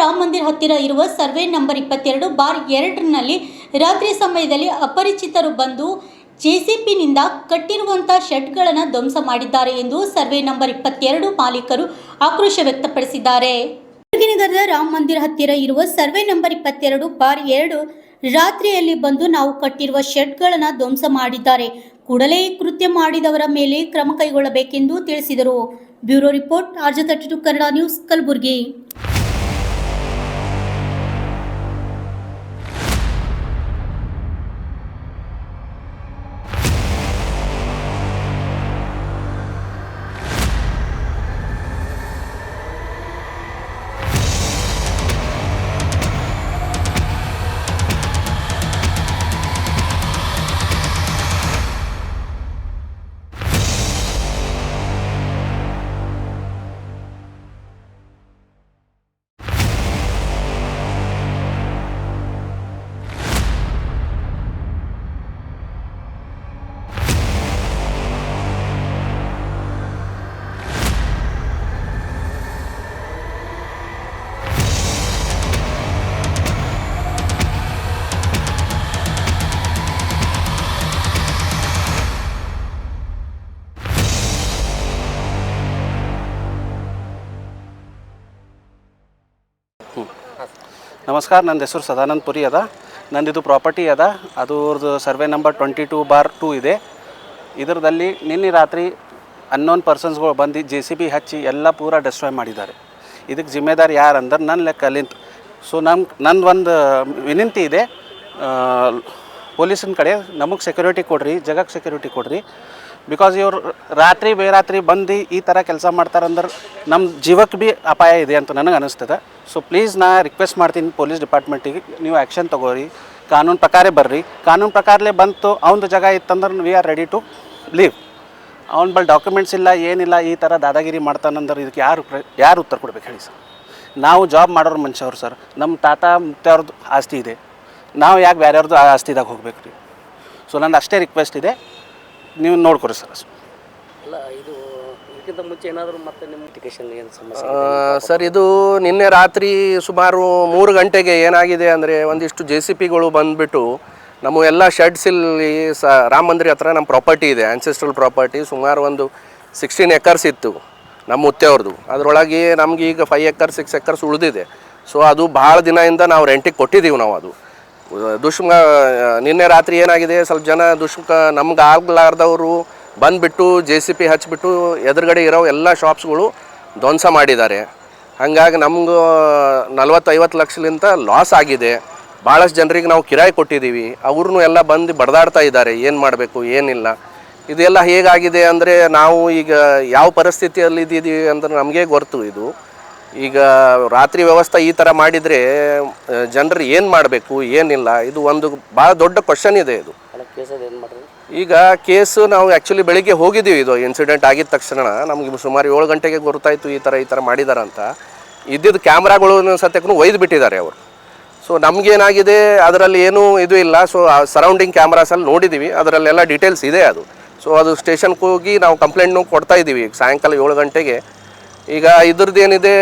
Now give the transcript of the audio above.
ರಾಮ ಮಂದಿರ ಹತ್ತಿರ ಇರುವ ಸರ್ವೆ ನಂಬರ್ 22/2ನಲ್ಲಿ ರಾತ್ರಿ ಸಮಯದಲ್ಲಿ ಅಪರಿಚಿತರು ಬಂದು ಜೆಸಿಪಿನಿಂದ ಕಟ್ಟಿರುವಂತಹ ಶೆಡ್ಗಳನ್ನು ಧ್ವಂಸ ಮಾಡಿದ್ದಾರೆ ಎಂದು ಸರ್ವೆ ನಂಬರ್ 22 ಮಾಲೀಕರು ಆಕ್ರೋಶ ವ್ಯಕ್ತಪಡಿಸಿದ್ದಾರೆ. ನಗರದ ರಾಮ ಮಂದಿರ ಹತ್ತಿರ ಇರುವ ಸರ್ವೆ ನಂಬರ್ 22/2 ರಾತ್ರಿಯಲ್ಲಿ ಬಂದು ನಾವು ಕಟ್ಟಿರುವ ಶೆಡ್ಗಳನ್ನು ಧ್ವಂಸ ಮಾಡಿದ್ದಾರೆ. ಕೂಡಲೇ ಈ ಕೃತ್ಯ ಮಾಡಿದವರ ಮೇಲೆ ಕ್ರಮ ಕೈಗೊಳ್ಳಬೇಕೆಂದು ತಿಳಿಸಿದರು. Bureau report RJ32 Kannada news Kalaburagi. ನಮಸ್ಕಾರ. ನನ್ನ ಹೆಸರು ಸದಾನಂದ ಪುರಿ ಅದ. ನಂದಿದು ಪ್ರಾಪರ್ಟಿ ಅದ. ಅದ್ರದ್ದು ಸರ್ವೆ ನಂಬರ್ 22/2 ಇದೆ. ಇದರಲ್ಲಿ ನಿನ್ನೆ ರಾತ್ರಿ ಅನ್ನೋನ್ ಪರ್ಸನ್ಸ್ಗಳು ಬಂದು JCB ಹಚ್ಚಿ ಎಲ್ಲ ಪೂರ ಡೆಸ್ಟ್ರಾಯ್ ಮಾಡಿದ್ದಾರೆ. ಇದಕ್ಕೆ ಜಿಮ್ಮೆದಾರಿ ಯಾರು ಅಂದ್ರೆ ನನ್ನ ಲೆಕ್ಕಲಿಂತ. ಸೊ ನಂದು ಒಂದು ವಿನಂತಿ ಇದೆ, ಪೊಲೀಸಿನ ಕಡೆ ನಮಗೆ ಸೆಕ್ಯೂರಿಟಿ ಕೊಡ್ರಿ, ಜಗಕ್ಕೆ ಸೆಕ್ಯೂರಿಟಿ ಕೊಡ್ರಿ. ಬಿಕಾಸ್ ಇವ್ರು ರಾತ್ರಿ ಬೇರಾತ್ರಿ ಬಂದು ಈ ಥರ ಕೆಲಸ ಮಾಡ್ತಾರಂದ್ರೆ ನಮ್ಮ ಜೀವಕ್ಕೆ ಭೀ ಅಪಾಯ ಇದೆ ಅಂತ ನನಗೆ ಅನ್ನಿಸ್ತದೆ. ಸೊ ಪ್ಲೀಸ್ ನಾ ರಿಕ್ವೆಸ್ಟ್ ಮಾಡ್ತೀನಿ ಪೊಲೀಸ್ ಡಿಪಾರ್ಟ್ಮೆಂಟಿಗೆ, ನೀವು ಆ್ಯಕ್ಷನ್ ತೊಗೋರಿ, ಕಾನೂನು ಪ್ರಕಾರ ಬರ್ರಿ. ಕಾನೂನು ಪ್ರಕಾರಲೇ ಬಂತು ಅವ್ನದು ಜಾಗ ಇತ್ತಂದ್ರೆ we are ready to leave. ಅವ್ನ ಬಳಿ ಡಾಕ್ಯುಮೆಂಟ್ಸ್ ಇಲ್ಲ, ಏನಿಲ್ಲ, ಈ ಥರ ದಾದಾಗಿರಿ ಮಾಡ್ತಾನಂದ್ರೆ ಇದಕ್ಕೆ ಯಾರು ಉತ್ತರ ಕೊಡ್ಬೇಕು ಹೇಳಿ ಸರ್? ನಾವು ಜಾಬ್ ಮಾಡೋರು ಮನುಷ್ಯವ್ರು ಸರ್. ನಮ್ಮ ತಾತ ಮುತ್ತವ್ರದ್ದು ಆಸ್ತಿ ಇದೆ, ನಾವು ಯಾಕೆ ಬೇರೆಯವ್ರದ್ದು ಆಸ್ತಿದಾಗ ಹೋಗ್ಬೇಕು ರೀ? ಸೊ ನಂದು ಅಷ್ಟೇ ರಿಕ್ವೆಸ್ಟ್ ಇದೆ, ನೀವು ನೋಡ್ಕೊರಿ ಸರ್. ಅಲ್ಲ, ಇದು ಇದಕ್ಕಿಂತ ಮುಂಚೆ ಏನಾದರೂ ಮತ್ತೆ ನಿಮ್ಮ ಅಪ್ಲಿಕೇಶನ್ ಏನು ಸಮಸ್ಯೆ ಸರ್? ಇದು ನಿನ್ನೆ ರಾತ್ರಿ ಸುಮಾರು 3 ಗಂಟೆಗೆ ಏನಾಗಿದೆ ಅಂದರೆ, ಒಂದಿಷ್ಟು JCPಗಳು ಬಂದುಬಿಟ್ಟು ನಮ್ಮ ಎಲ್ಲ ಶೆಡ್ಸ್ ಇಲ್ಲಿ ರಾಮ ಮಂದಿರ ಹತ್ರ ನಮ್ಮ ಪ್ರಾಪರ್ಟಿ ಇದೆ, ಆನ್ಸೆಸ್ಟ್ರಲ್ ಪ್ರಾಪರ್ಟಿ. ಸುಮಾರು ಒಂದು 16 ಎಕರ್ಸ್ ಇತ್ತು ನಮ್ಮ ಮುತ್ತೆಯವ್ರದ್ದು. ಅದರೊಳಗೆ ನಮ್ಗೆ ಈಗ 5 ಎಕರ್ಸ್ 6 ಎಕರ್ಸ್ ಉಳಿದಿದೆ. ಸೊ ಅದು ಭಾಳ ದಿನದಿಂದ ನಾವು ರೆಂಟಿಗೆ ಕೊಟ್ಟಿದ್ದೀವಿ ನಾವು. ಅದು ನಿನ್ನೆ ರಾತ್ರಿ ಏನಾಗಿದೆ, ಸ್ವಲ್ಪ ಜನ ನಮ್ಗೆ ಆಗಲಾರ್ದವರು ಬಂದುಬಿಟ್ಟು JCP ಹಚ್ಚಿಬಿಟ್ಟು ಎದುರುಗಡೆ ಇರೋ ಎಲ್ಲ ಶಾಪ್ಸ್ಗಳು ಧ್ವಂಸ ಮಾಡಿದ್ದಾರೆ. ಹಾಗಾಗಿ ನಮಗೂ 40-50 ಲಕ್ಷಲಿಂದ ಲಾಸ್ ಆಗಿದೆ. ಭಾಳಷ್ಟು ಜನರಿಗೆ ನಾವು ಕಿರಾಯಿ ಕೊಟ್ಟಿದ್ದೀವಿ, ಅವ್ರನ್ನೂ ಎಲ್ಲ ಬಂದು ಬಡ್ದಾಡ್ತಾ ಇದ್ದಾರೆ, ಏನು ಮಾಡಬೇಕು ಏನಿಲ್ಲ. ಇದೆಲ್ಲ ಹೇಗಾಗಿದೆ ಅಂದರೆ, ನಾವು ಈಗ ಯಾವ ಪರಿಸ್ಥಿತಿಯಲ್ಲಿ ಇದ್ದೀವಿ ಅಂತ ನಮಗೆ ಗೊತ್ತು. ಇದು ಈಗ ರಾತ್ರಿ ವ್ಯವಸ್ಥೆ ಈ ಥರ ಮಾಡಿದರೆ ಜನರು ಏನು ಮಾಡಬೇಕು ಏನಿಲ್ಲ, ಇದು ಒಂದು ಭಾಳ ದೊಡ್ಡ ಕ್ವಶನ್ ಇದೆ. ಇದು ಈಗ ಕೇಸು ನಾವು ಆ್ಯಕ್ಚುಲಿ ಬೆಳಿಗ್ಗೆ ಹೋಗಿದ್ದೀವಿ. ಇದು ಇನ್ಸಿಡೆಂಟ್ ಆಗಿದ ತಕ್ಷಣ ನಮಗೆ ಸುಮಾರು 7 ಗಂಟೆಗೆ ಗೊತ್ತಾಯಿತು ಈ ಥರ ಮಾಡಿದಾರಂತ. ಇದ್ದಿದ್ದು ಕ್ಯಾಮ್ರಾಗಳು ಸತ್ಯಕ್ಕೂ ಒಯ್ದು ಬಿಟ್ಟಿದ್ದಾರೆ ಅವರು. ಸೊ ನಮಗೇನಾಗಿದೆ ಅದರಲ್ಲಿ ಏನೂ ಇದು ಇಲ್ಲ. ಸೊ ಸರೌಂಡಿಂಗ್ ಕ್ಯಾಮ್ರಾಸಲ್ಲಿ ನೋಡಿದ್ದೀವಿ, ಅದರಲ್ಲೆಲ್ಲ ಡೀಟೇಲ್ಸ್ ಇದೆ ಅದು. ಸೊ ಅದು ಸ್ಟೇಷನ್ಗೆ ಹೋಗಿ ನಾವು ಕಂಪ್ಲೇಂಟ್ನು ಕೊಡ್ತಾ ಇದ್ದೀವಿ ಸಾಯಂಕಾಲ 7 ಗಂಟೆಗೆ. ಈಗ ಇದ್ರದ್ದು ಏನಿದೆ